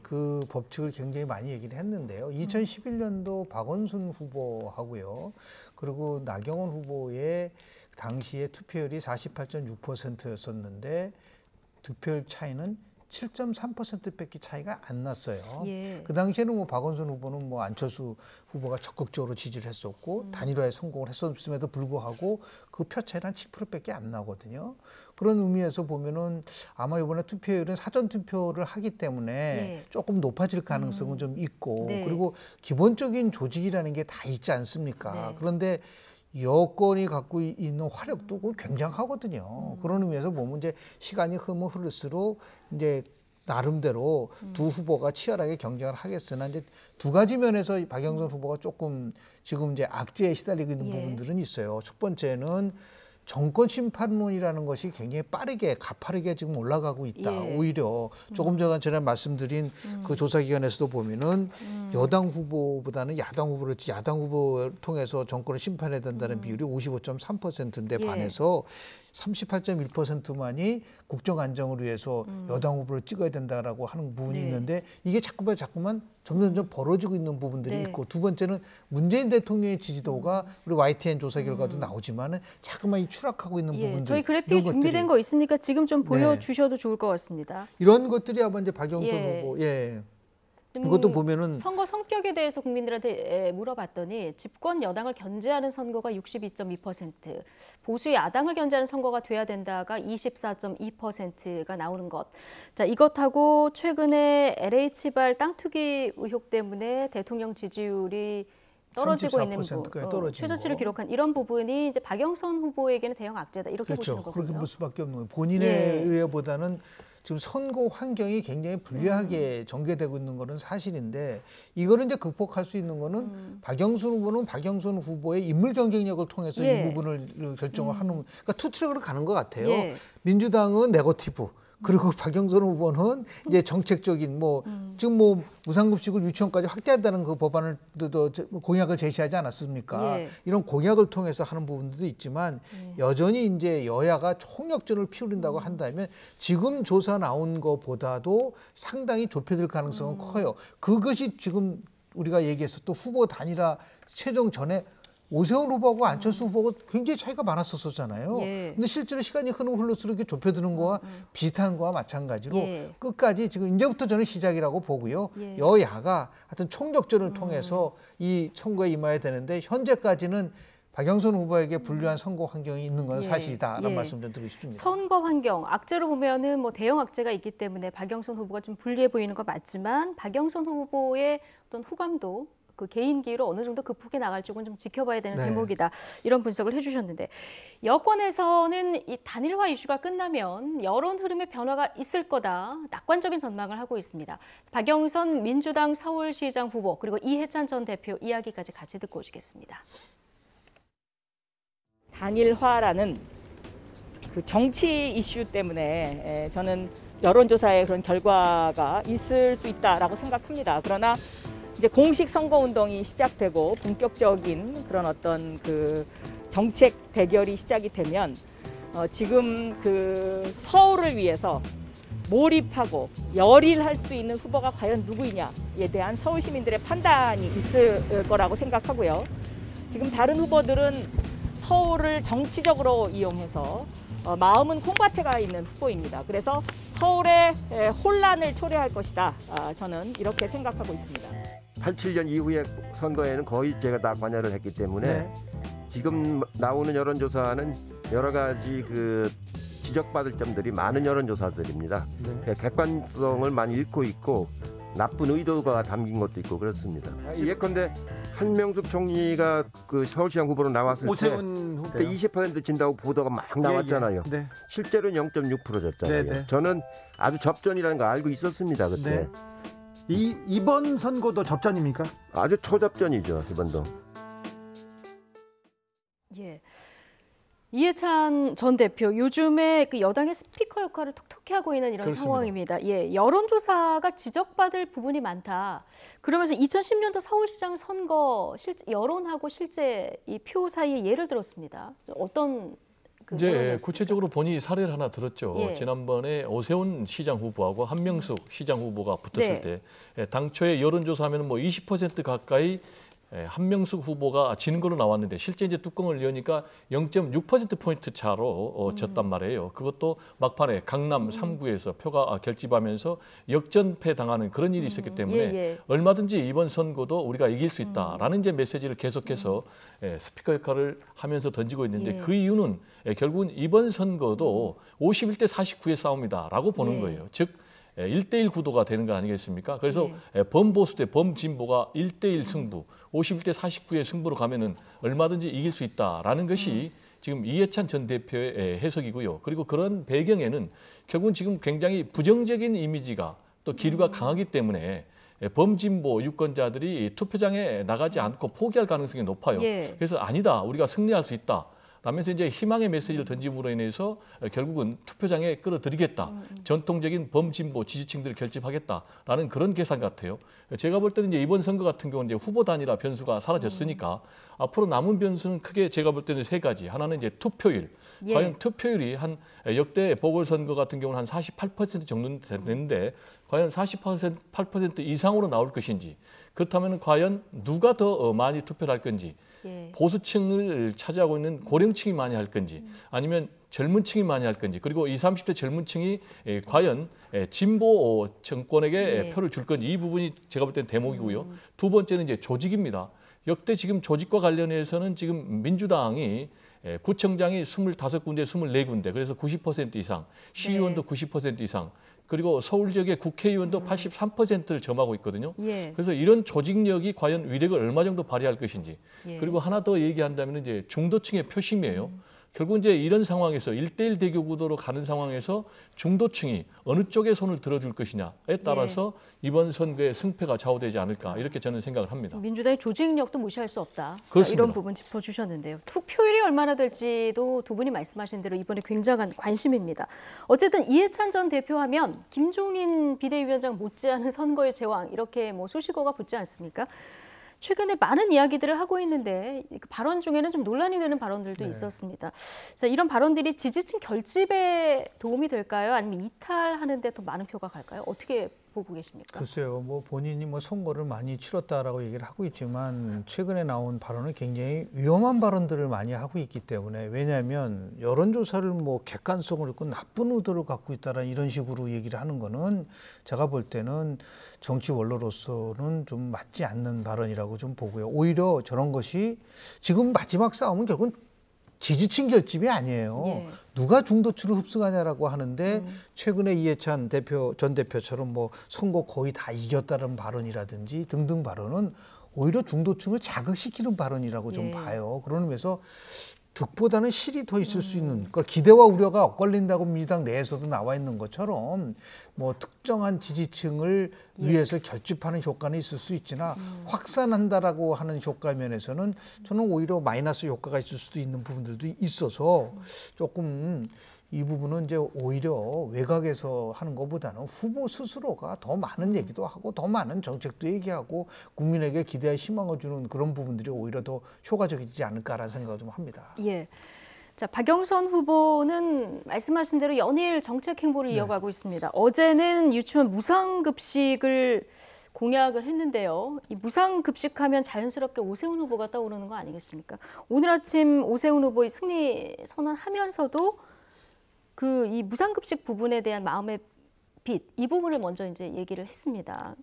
그 법칙을 굉장히 많이 얘기를 했는데요. 2011년도 박원순 후보하고요. 그리고 나경원 후보의 당시에 투표율이 48.6%였었는데 득표율 차이는 7.3%밖에 차이가 안 났어요. 그 당시에는 뭐 박원순 후보는 뭐 안철수 후보가 적극적으로 지지를 했었고 단일화에 성공을 했었음에도 불구하고 그 표 차이는 한 7%밖에 안 나거든요. 그런 의미에서 보면은 아마 이번에 투표율은 사전 투표를 하기 때문에 조금 높아질 가능성은 좀 있고 그리고 기본적인 조직이라는 게 다 있지 않습니까? 그런데 여권이 갖고 있는 화력도 굉장하거든요. 그런 의미에서 보면 이제 시간이 흐를수록 이제 나름대로 두 후보가 치열하게 경쟁을 하겠으나 이제 두 가지 면에서 박영선 후보가 조금 지금 이제 악재에 시달리고 있는 부분들은 있어요. 첫 번째는 정권 심판론이라는 것이 굉장히 빠르게 가파르게 지금 올라가고 있다. 오히려 조금 전에 말씀드린 그 조사기관에서도 보면은 여당 후보보다는 야당 후보를 통해서 정권을 심판해야 된다는 비율이 55.3%인데 반해서 38.1%만이 국정 안정을 위해서 여당 후보를 찍어야 된다라고 하는 부분이 네. 있는데 이게 자꾸만 점점 벌어지고 있는 부분들이 네. 있고 두 번째는 문재인 대통령의 지지도가 우리 YTN 조사 결과도 나오지만은 자꾸만 추락하고 있는 예, 부분들. 저희 그래픽이 준비된 거 있으니까 지금 좀 보여주셔도 좋을 것 같습니다. 이런 것들이 아마 이제 박영선 예. 후보, 이것도 보면은 선거 성격에 대해서 국민들한테 물어봤더니 집권 여당을 견제하는 선거가 62.2%, 보수 야당을 견제하는 선거가 돼야 된다가 24.2%가 나오는 것. 자, 이것하고 최근에 LH발 땅 투기 의혹 때문에 대통령 지지율이 떨어지고 있는 부분, 최저치를 기록한 이런 부분이 이제 박영선 후보에게는 대형 악재다 이렇게 보시는 거군요. 그렇게 볼 수밖에 없는 거예요. 본인에 의해보다는 지금 선거 환경이 굉장히 불리하게 전개되고 있는 거는 사실인데 이거를 이제 극복할 수 있는 거는 박영선 후보는 박영선 후보의 인물 경쟁력을 통해서 이 부분을 결정을 하는 그러니까 투트랙으로 가는 것 같아요. 민주당은 네거티브. 그리고 박영선 후보는 이제 정책적인 지금 무상급식을 유치원까지 확대한다는 그 법안을 공약을 제시하지 않았습니까? 이런 공약을 통해서 하는 부분도 있지만 여전히 이제 여야가 총력전을 피우린다고 한다면 지금 조사 나온 것보다도 상당히 좁혀질 가능성은 커요. 그것이 지금 우리가 얘기해서 또 후보 단일화 최종 전에 오세훈 후보하고 안철수 후보가 굉장히 차이가 많았었잖아요. 근데 실제로 시간이 흘러갈수록 이렇게 좁혀드는 거와 비슷한 거와 마찬가지로 끝까지 지금 이제부터 저는 시작이라고 보고요. 여야가 하여튼 총력전을 통해서 이 선거에 임해야 되는데 현재까지는 박영선 후보에게 불리한 선거 환경이 있는 건 사실이다라는 말씀 좀 드리고 싶습니다. 선거 환경, 악재로 보면은 대형 악재가 있기 때문에 박영선 후보가 좀 불리해 보이는 건 맞지만 박영선 후보의 어떤 후감도 그 개인기로 어느 정도 극복해 나갈 쪽은 좀 지켜봐야 되는 대목이다. 이런 분석을 해주셨는데 여권에서는 이 단일화 이슈가 끝나면 여론 흐름의 변화가 있을 거다. 낙관적인 전망을 하고 있습니다. 박영선 민주당 서울시장 후보 그리고 이해찬 전 대표 이야기까지 같이 듣고 오시겠습니다. 단일화라는 그 정치 이슈 때문에 저는 여론조사의 그런 결과가 있을 수 있다라고 생각합니다. 그러나 이제 공식 선거운동이 시작되고 본격적인 그런 어떤 그 정책 대결이 시작이 되면 지금 그 서울을 위해서 몰입하고 열일할 수 있는 후보가 과연 누구이냐에 대한 서울 시민들의 판단이 있을 거라고 생각하고요. 지금 다른 후보들은 서울을 정치적으로 이용해서 마음은 콩밭에가 있는 후보입니다. 그래서 서울의 혼란을 초래할 것이다. 저는 이렇게 생각하고 있습니다. 87년 이후의 선거에는 거의 제가 다 관여를 했기 때문에 지금 나오는 여론조사는 여러 가지 그 지적받을 점들이 많은 여론조사들입니다. 객관성을 많이 잃고 있고 나쁜 의도가 담긴 것도 있고 그렇습니다. 예컨대 한명숙 총리가 그 서울시장 후보로 나왔을 오세훈 후보 20% 진다고 보도가 막 나왔잖아요. 실제로는 0.6% 졌잖아요. 저는 아주 접전이라는 거 알고 있었습니다 그때. 이번 선거도 접전입니까? 아주 초접전이죠 이번도. 이해찬 전 대표, 요즘에 그 여당의 스피커 역할을 톡톡히 하고 있는 이런 그렇습니다. 상황입니다. 여론조사가 지적받을 부분이 많다. 그러면서 2010년도 서울시장 선거 여론하고 실제 이 표 사이에 예를 들었습니다. 어떤 이제 구체적으로 본인이 사례를 하나 들었죠. 지난번에 오세훈 시장 후보하고 한명숙 시장 후보가 붙었을 때 당초에 여론조사하면 20% 가까이 한명숙 후보가 지는 걸로 나왔는데 실제 이제 뚜껑을 여니까 0.6%포인트 차로 졌단 말이에요. 그것도 막판에 강남 3구에서 표가 결집하면서 역전패 당하는 그런 일이 있었기 때문에 얼마든지 이번 선거도 우리가 이길 수 있다라는 이제 메시지를 계속해서 스피커 역할을 하면서 던지고 있는데 그 이유는 결국은 이번 선거도 51대 49의 싸움이다라고 보는 거예요. 즉 1대1 구도가 되는 거 아니겠습니까? 그래서 범보수 대 범진보가 1대1 승부, 51대 49의 승부로 가면은 얼마든지 이길 수 있다라는 것이 지금 이해찬 전 대표의 해석이고요. 그리고 그런 배경에는 결국은 지금 굉장히 부정적인 이미지가 또 기류가 강하기 때문에 범진보 유권자들이 투표장에 나가지 않고 포기할 가능성이 높아요. 그래서 아니다, 우리가 승리할 수 있다. 라면서 이제 희망의 메시지를 던짐으로 인해서 결국은 투표장에 끌어들이겠다. 전통적인 범진보 지지층들을 결집하겠다라는 그런 계산 같아요. 제가 볼 때는 이제 이번 선거 같은 경우는 이제 후보 단일화 변수가 사라졌으니까 앞으로 남은 변수는 크게 제가 볼 때는 세 가지. 하나는 이제 투표율. 예. 과연 투표율이 한 역대 보궐선거 같은 경우는 한 48% 정도 되는데 과연 48% 이상으로 나올 것인지, 그렇다면 과연 누가 더 많이 투표를 할 건지, 예. 보수층을 차지하고 있는 고령층이 많이 할 건지 아니면 젊은 층이 많이 할 건지, 그리고 20, 30대 젊은 층이 과연 진보 정권에게 예. 표를 줄 건지, 이 부분이 제가 볼 때는 대목이고요. 두 번째는 이제 조직입니다. 역대 지금 조직과 관련해서는 지금 민주당이 구청장이 25군데, 24군데, 그래서 90% 이상, 시의원도 90% 이상, 그리고 서울 지역의 국회의원도 83%를 점하고 있거든요. 예. 그래서 이런 조직력이 과연 위력을 얼마 정도 발휘할 것인지. 예. 그리고 하나 더 얘기한다면 이제 중도층의 표심이에요. 결국 이제 이런 상황에서 1대1 대교 구도로 가는 상황에서 중도층이 어느 쪽에 손을 들어줄 것이냐에 따라서 이번 선거의 승패가 좌우되지 않을까, 이렇게 저는 생각을 합니다. 민주당의 조직력도 무시할 수 없다. 자, 그렇습니다. 이런 부분 짚어주셨는데요. 투표율이 얼마나 될지도 두 분이 말씀하신 대로 이번에 굉장한 관심입니다. 어쨌든 이해찬 전 대표하면 김종인 비대위원장 못지않은 선거의 제왕, 이렇게 뭐 수식어가 붙지 않습니까? 최근에 많은 이야기들을 하고 있는데 그 발언 중에는 좀 논란이 되는 발언들도 있었습니다. 자, 이런 발언들이 지지층 결집에 도움이 될까요? 아니면 이탈하는 데 더 많은 표가 갈까요? 어떻게 보고 계십니까? 글쎄요, 뭐 본인이 뭐 선거를 많이 치렀다라고 얘기를 하고 있지만 최근에 나온 발언은 굉장히 위험한 발언들을 많이 하고 있기 때문에, 왜냐하면 여론조사를 뭐 객관성을 잃고 나쁜 의도를 갖고 있다라는 이런 식으로 얘기를 하는 거는 제가 볼 때는 정치 원로로서는 좀 맞지 않는 발언이라고 좀 보고요. 오히려 저런 것이 지금 마지막 싸움은 결국은 지지층 결집이 아니에요. 예. 누가 중도층을 흡수하냐라고 하는데 최근에 이해찬 전 대표처럼 뭐 선거 거의 다 이겼다는 발언이라든지 등등 발언은 오히려 중도층을 자극시키는 발언이라고 좀 예. 봐요. 그런 의미에서 득보다는 실이 더 있을 수 있는, 그러니까 기대와 우려가 엇갈린다고 민주당 내에서도 나와 있는 것처럼 뭐 특정한 지지층을 위해서 결집하는 효과는 있을 수 있으나 확산한다라고 하는 효과 면에서는 저는 오히려 마이너스 효과가 있을 수도 있는 부분들도 있어서 조금 이 부분은 이제 오히려 외곽에서 하는 것보다는 후보 스스로가 더 많은 얘기도 하고 더 많은 정책도 얘기하고 국민에게 기대와 희망을 주는 그런 부분들이 오히려 더 효과적이지 않을까라는 생각을 좀 합니다. 예. 자, 박영선 후보는 말씀하신 대로 연일 정책 행보를 이어가고 있습니다. 어제는 유치원 무상급식을 공약을 했는데요. 이 무상급식하면 자연스럽게 오세훈 후보가 떠오르는 거 아니겠습니까? 오늘 아침 오세훈 후보의 승리 선언하면서도 그 이 무상급식 부분에 대한 마음의 빚, 이 부분을 먼저 이제 얘기를 했습니다.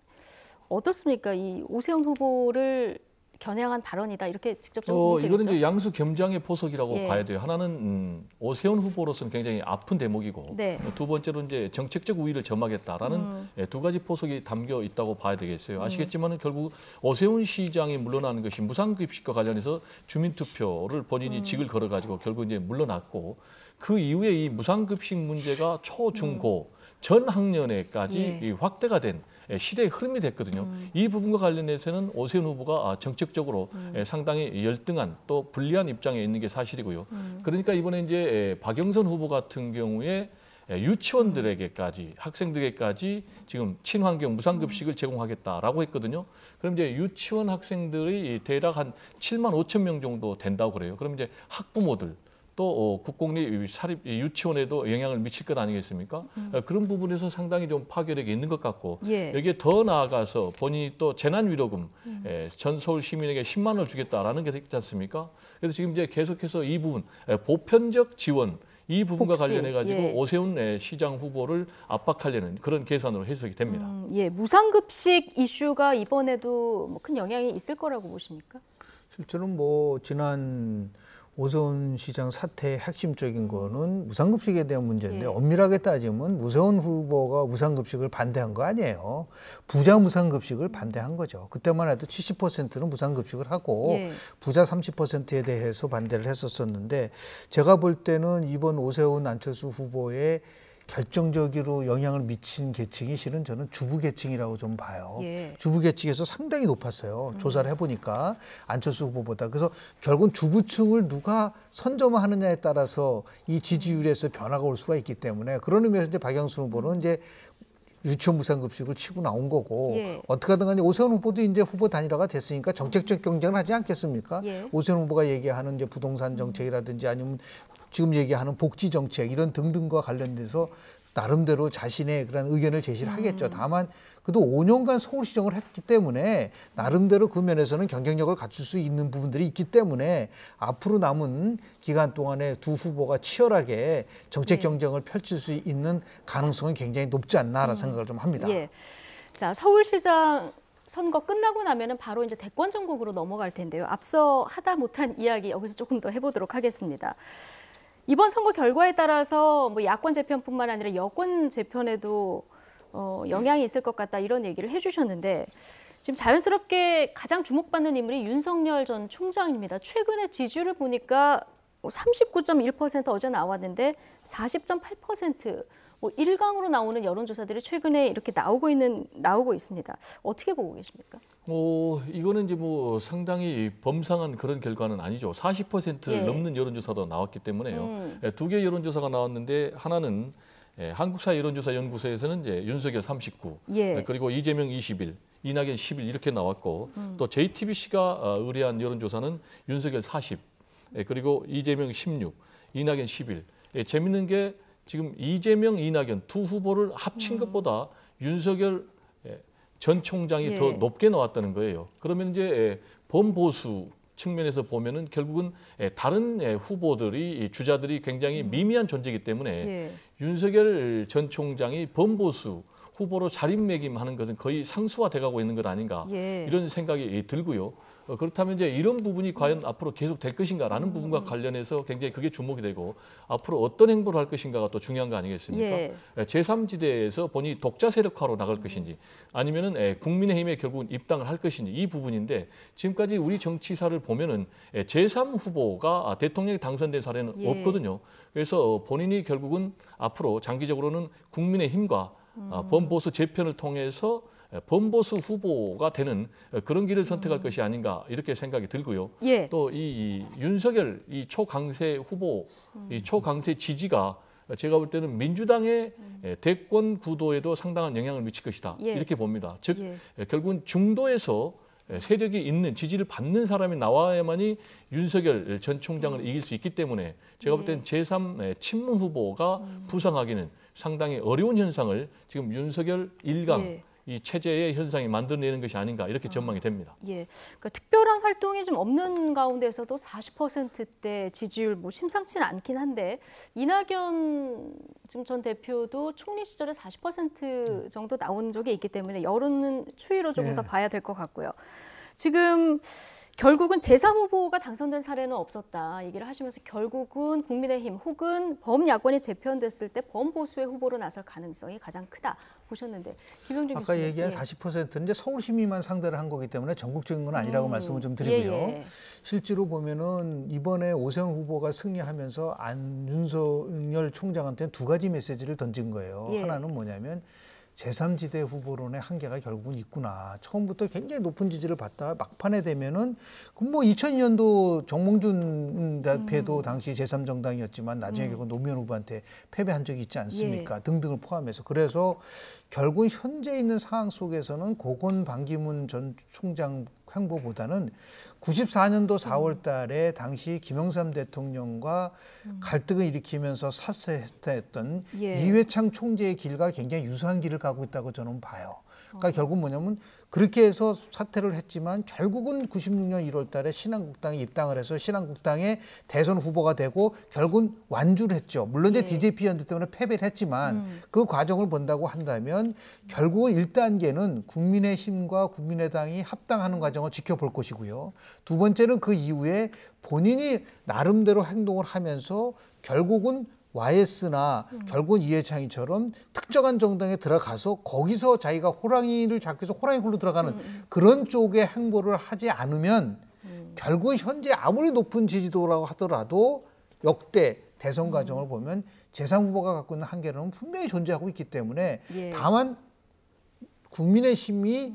어떻습니까? 이 오세훈 후보를 겨냥한 발언이다, 이렇게 직접적으로 보면 이거는 되겠죠? 이제 양수 겸장의 포석이라고 예. 봐야 돼요. 하나는 오세훈 후보로서는 굉장히 아픈 대목이고, 네. 두 번째로 이제 정책적 우위를 점하겠다라는 두 가지 포석이 담겨 있다고 봐야 되겠어요. 아시겠지만 결국 오세훈 시장이 물러나는 것이 무상급식과 관련해서 주민투표를 본인이 직을 걸어가지고 결국 이제 물러났고, 그 이후에 이 무상급식 문제가 초, 중, 고 전 학년에까지 이 확대가 된 시대의 흐름이 됐거든요. 이 부분과 관련해서는 오세훈 후보가 정책적으로 상당히 열등한 또 불리한 입장에 있는 게 사실이고요. 그러니까 이번에 이제 박영선 후보 같은 경우에 유치원들에게까지, 학생들에게까지 지금 친환경 무상급식을 제공하겠다라고 했거든요. 그럼 이제 유치원 학생들이 대략 한 7만 5천 명 정도 된다고 그래요. 그럼 이제 학부모들 또 국공립 사립 유치원에도 영향을 미칠 것 아니겠습니까? 그런 부분에서 상당히 좀 파괴력이 있는 것 같고, 예. 여기에 더 나아가서 본인이 또 재난위로금 전 서울 시민에게 10만 원을 주겠다라는 게 있지 않습니까? 그래서 지금 이제 계속해서 이 부분 보편적 지원, 이 부분과 복지, 관련해 가지고 예. 오세훈 시장 후보를 압박하려는 그런 계산으로 해석이 됩니다. 예, 무상급식 이슈가 이번에도 뭐 큰 영향이 있을 거라고 보십니까? 실제로는 뭐 지난 오세훈 시장 사태의 핵심적인 거는 무상급식에 대한 문제인데, 엄밀하게 따지면 오세훈 후보가 무상급식을 반대한 거 아니에요. 부자 무상급식을 반대한 거죠. 그때만 해도 70%는 무상급식을 하고 부자 30%에 대해서 반대를 했었었는데, 제가 볼 때는 이번 오세훈 안철수 후보의 결정적으로 영향을 미친 계층이 실은 저는 주부 계층이라고 좀 봐요. 예. 주부 계층에서 상당히 높았어요. 조사를 해보니까 안철수 후보보다. 그래서 결국은 주부층을 누가 선점하느냐에 따라서 이 지지율에서 변화가 올 수가 있기 때문에 그런 의미에서 이제 박영순 후보는 이제 유치원 무상급식을 치고 나온 거고 예. 어떻게 하든 간에 오세훈 후보도 이제 후보 단일화가 됐으니까 정책적 경쟁을 하지 않겠습니까? 예. 오세훈 후보가 얘기하는 이제 부동산 정책이라든지 아니면 지금 얘기하는 복지 정책 이런 등등과 관련돼서 나름대로 자신의 그런 의견을 제시를 하겠죠. 다만 그래도 5년간 서울시정을 했기 때문에 나름대로 그 면에서는 경쟁력을 갖출 수 있는 부분들이 있기 때문에 앞으로 남은 기간 동안에 두 후보가 치열하게 정책 경쟁을 펼칠 수 있는 가능성은 굉장히 높지 않나라는 생각을 좀 합니다. 예. 자, 서울시장 선거 끝나고 나면은 바로 이제 대권 전국으로 넘어갈 텐데요. 앞서 하다 못한 이야기 여기서 조금 더 해보도록 하겠습니다. 이번 선거 결과에 따라서 뭐 야권 재편뿐만 아니라 여권 재편에도 영향이 있을 것 같다 이런 얘기를 해주셨는데 지금 자연스럽게 가장 주목받는 인물이 윤석열 전 총장입니다. 최근에 지지율을 보니까 39.1% 어제 나왔는데 40.8% 뭐 1강으로 나오는 여론조사들이 최근에 이렇게 나오고 있습니다. 어떻게 보고 계십니까? 이거는 이제 뭐 상당히 범상한 그런 결과는 아니죠. 40%를 예. 넘는 여론조사도 나왔기 때문에요. 두 개의 여론조사가 나왔는데 하나는 한국사회여론조사연구소에서는 이제 윤석열 39, 예. 그리고 이재명 21, 이낙연 11 이렇게 나왔고 또 JTBC가 의뢰한 여론조사는 윤석열 40, 그리고 이재명 16, 이낙연 11. 재밌는 게 지금 이재명, 이낙연 두 후보를 합친 것보다 윤석열 전 총장이 예. 더 높게 나왔다는 거예요. 그러면 이제 범보수 측면에서 보면은 결국은 다른 후보들이 주자들이 굉장히 미미한 존재이기 때문에 예. 윤석열 전 총장이 범보수 후보로 자리매김하는 것은 거의 상수화돼가고 있는 것 아닌가 예. 이런 생각이 들고요. 그렇다면 이제 이런 부분이 과연 앞으로 계속 될 것인가라는 부분과 관련해서 굉장히 그게 주목이 되고 앞으로 어떤 행보를 할 것인가가 또 중요한 거 아니겠습니까? 예. 제3지대에서 본인이 독자 세력화로 나갈 것인지 아니면은 국민의힘에 결국은 입당을 할 것인지 이 부분인데 지금까지 우리 정치사를 보면은 제3 후보가 대통령에 당선된 사례는 예. 없거든요. 그래서 본인이 결국은 앞으로 장기적으로는 국민의힘과 범보수 재편을 통해서 범보수 후보가 되는 그런 길을 선택할 것이 아닌가 이렇게 생각이 들고요. 예. 또 이 윤석열 이 초강세 후보, 이 초강세 지지가 제가 볼 때는 민주당의 대권 구도에도 상당한 영향을 미칠 것이다. 예. 이렇게 봅니다. 즉 결국은 중도에서 세력이 있는 지지를 받는 사람이 나와야만이 윤석열 전 총장을 이길 수 있기 때문에 제가 볼 때는 제3 친문 후보가 부상하기는 상당히 어려운 현상을 지금 윤석열 1강 이 체제의 현상이 만들어내는 것이 아닌가 이렇게 전망이 됩니다. 예, 그러니까 특별한 활동이 좀 없는 가운데서도 40%대 지지율 뭐 심상치는 않긴 한데 이낙연 지금 전 대표도 총리 시절에 40% 정도 나온 적이 있기 때문에 여론은 추이로 조금 더 봐야 될 것 같고요. 지금 결국은 제3 후보가 당선된 사례는 없었다 얘기를 하시면서 결국은 국민의힘 혹은 범야권이 재편됐을 때 범보수의 후보로 나설 가능성이 가장 크다 보셨는데 김영준 아까 교수님. 얘기한 40%는 이제 서울 시민만 상대를 한 거기 때문에 전국적인 건 아니라고 말씀을 좀 드리고요. 예. 실제로 보면은 이번에 오세훈 후보가 승리하면서 윤석열 총장한테는 두 가지 메시지를 던진 거예요. 예. 하나는 뭐냐면 제3지대 후보론의 한계가 결국은 있구나. 처음부터 굉장히 높은 지지를 받다가 막판에 되면은 뭐 2002년도 정몽준 대표도 당시 제3정당이었지만 나중에 결국 노무현 후보한테 패배한 적이 있지 않습니까? 등등을 포함해서. 그래서 결국 현재 있는 상황 속에서는 고건 반기문 전 총장 행보보다는 94년도 4월 달에 당시 김영삼 대통령과 갈등을 일으키면서 사퇴했던 이회창 총재의 길과 굉장히 유사한 길을 가고 있다고 저는 봐요. 그러니까 결국 뭐냐면 그렇게 해서 사퇴를 했지만 결국은 96년 1월 달에 신한국당에 입당을 해서 신한국당의 대선 후보가 되고 결국은 완주를 했죠. 물론 이제 DJP 연대 때문에 패배를 했지만 그 과정을 본다고 한다면 결국은 1단계는 국민의힘과 국민의당이 합당하는 과정을 지켜볼 것이고요. 두 번째는 그 이후에 본인이 나름대로 행동을 하면서 결국은 YS나 결국은 이해창이처럼 특정한 정당에 들어가서 거기서 자기가 호랑이를 잡기 위해서 호랑이 굴로 들어가는 그런 쪽의 행보를 하지 않으면 결국 현재 아무리 높은 지지도라고 하더라도 역대 대선 과정을 보면 제3후보가 갖고 있는 한계는 분명히 존재하고 있기 때문에 예. 다만 국민의힘이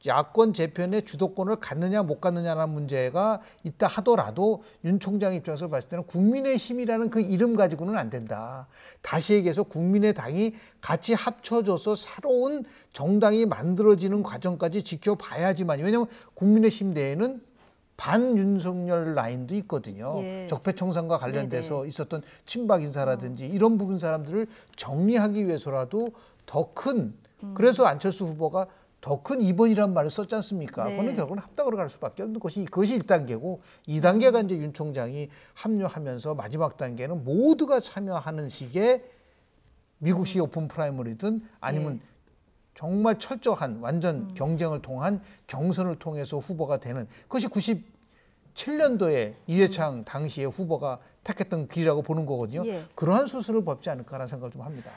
야권 재편의 주도권을 갖느냐 못 갖느냐라는 문제가 있다 하더라도 윤 총장 입장에서 봤을 때는 국민의힘이라는 그 이름 가지고는 안 된다. 다시 얘기해서 국민의당이 같이 합쳐져서 새로운 정당이 만들어지는 과정까지 지켜봐야지만, 왜냐하면 국민의힘 내에는 반윤석열 라인도 있거든요. 예. 적폐청산과 관련돼서 네네. 있었던 친박 인사라든지 이런 부분 사람들을 정리하기 위해서라도 더 큰, 그래서 안철수 후보가 더 큰 2번이라는 말을 썼지 않습니까? 네. 그거는 결국은 합당으로 갈 수밖에 없는 것이, 그것이 1단계고 2단계가 이제 윤 총장이 합류하면서 마지막 단계는 모두가 참여하는 식의 미국식 오픈 프라이머리든 아니면 네. 정말 철저한 완전 경쟁을 통한 경선을 통해서 후보가 되는, 그것이 97년도에 이회창 당시의 후보가 택했던 길이라고 보는 거거든요. 예. 그러한 수순을 밟지 않을까라는 생각을 좀 합니다.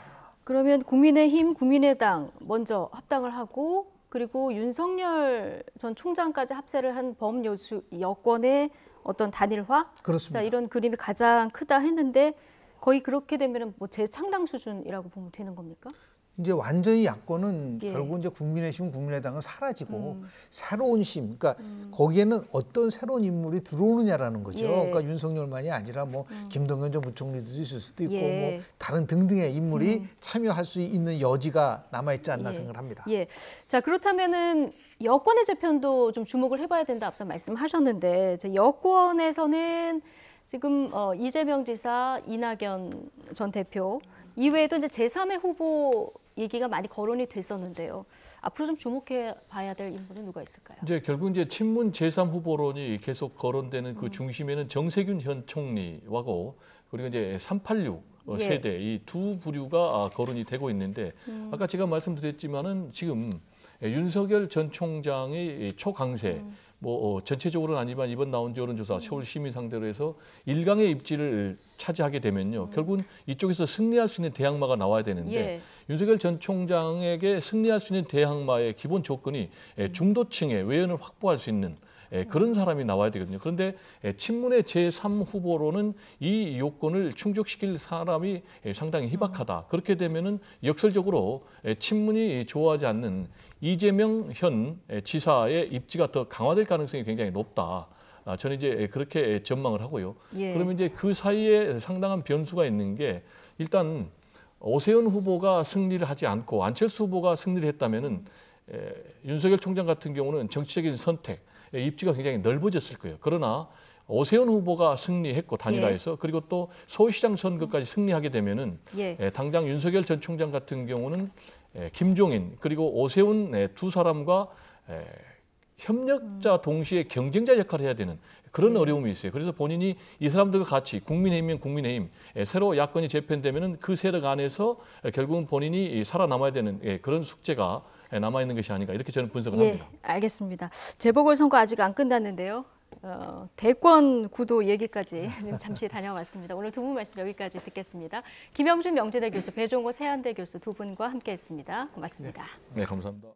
그러면 국민의힘, 국민의당 먼저 합당을 하고, 그리고 윤석열 전 총장까지 합세를 한 범여수 여권의 어떤 단일화? 그렇습니다. 자, 이런 그림이 가장 크다 했는데 거의 그렇게 되면 뭐 재창당 수준이라고 보면 되는 겁니까? 이제 완전히 야권은 예. 결국 이제 국민의힘, 국민의당은 사라지고 새로운 힘, 그러니까 거기에는 어떤 새로운 인물이 들어오느냐라는 거죠. 예. 그러니까 윤석열만이 아니라 뭐 김동연 전 부총리도 있을 수도 있고 예. 뭐 다른 등등의 인물이 참여할 수 있는 여지가 남아 있지 않나 예. 생각을 합니다. 예. 자, 그렇다면은 여권의 재편도 좀 주목을 해봐야 된다 앞서 말씀하셨는데, 여권에서는 지금 이재명 지사, 이낙연 전 대표 이외에도 이제 제3의 후보 얘기가 많이 거론이 됐었는데요. 앞으로 좀 주목해 봐야 될 인물은 누가 있을까요? 이제 결국 이제 친문 제3 후보론이 계속 거론되는 그 중심에는 정세균 현 총리하고 그리고 이제 386 예. 세대 이 두 부류가 거론이 되고 있는데, 아까 제가 말씀드렸지만은 지금 윤석열 전 총장의 초강세, 뭐 전체적으로는 아니지만 이번 나온 여론조사 서울 시민 상대로 해서 일강의 입지를 차지하게 되면요, 결국은 이쪽에서 승리할 수 있는 대항마가 나와야 되는데, 예. 윤석열 전 총장에게 승리할 수 있는 대항마의 기본 조건이 중도층의 외연을 확보할 수 있는 그런 사람이 나와야 되거든요. 그런데 친문의 제3 후보로는 이 요건을 충족시킬 사람이 상당히 희박하다. 그렇게 되면은 역설적으로 친문이 좋아하지 않는 이재명 현 지사의 입지가 더 강화될 가능성이 굉장히 높다. 저는 이제 그렇게 전망을 하고요. 예. 그러면 이제 그 사이에 상당한 변수가 있는 게, 일단 오세훈 후보가 승리를 하지 않고 안철수 후보가 승리를 했다면은 윤석열 총장 같은 경우는 정치적인 선택, 입지가 굉장히 넓어졌을 거예요. 그러나 오세훈 후보가 승리했고 단일화해서, 그리고 또 서울시장 선거까지 승리하게 되면은 당장 윤석열 전 총장 같은 경우는 김종인 그리고 오세훈 두 사람과 협력자 동시에 경쟁자 역할을 해야 되는 그런 어려움이 있어요. 그래서 본인이 이 사람들과 같이 국민의힘이면 국민의힘, 새로 야권이 재편되면은 그 세력 안에서 결국은 본인이 살아남아야 되는 그런 숙제가 남아 있는 것이 아닌가, 이렇게 저는 분석을 합니다. 알겠습니다. 재보궐선거 아직 안 끝났는데요. 대권 구도 얘기까지 지금 잠시 다녀왔습니다. 오늘 두 분 말씀 여기까지 듣겠습니다. 김영준 명지대 교수, 배종호 세한대 교수 두 분과 함께했습니다. 고맙습니다. 네, 감사합니다.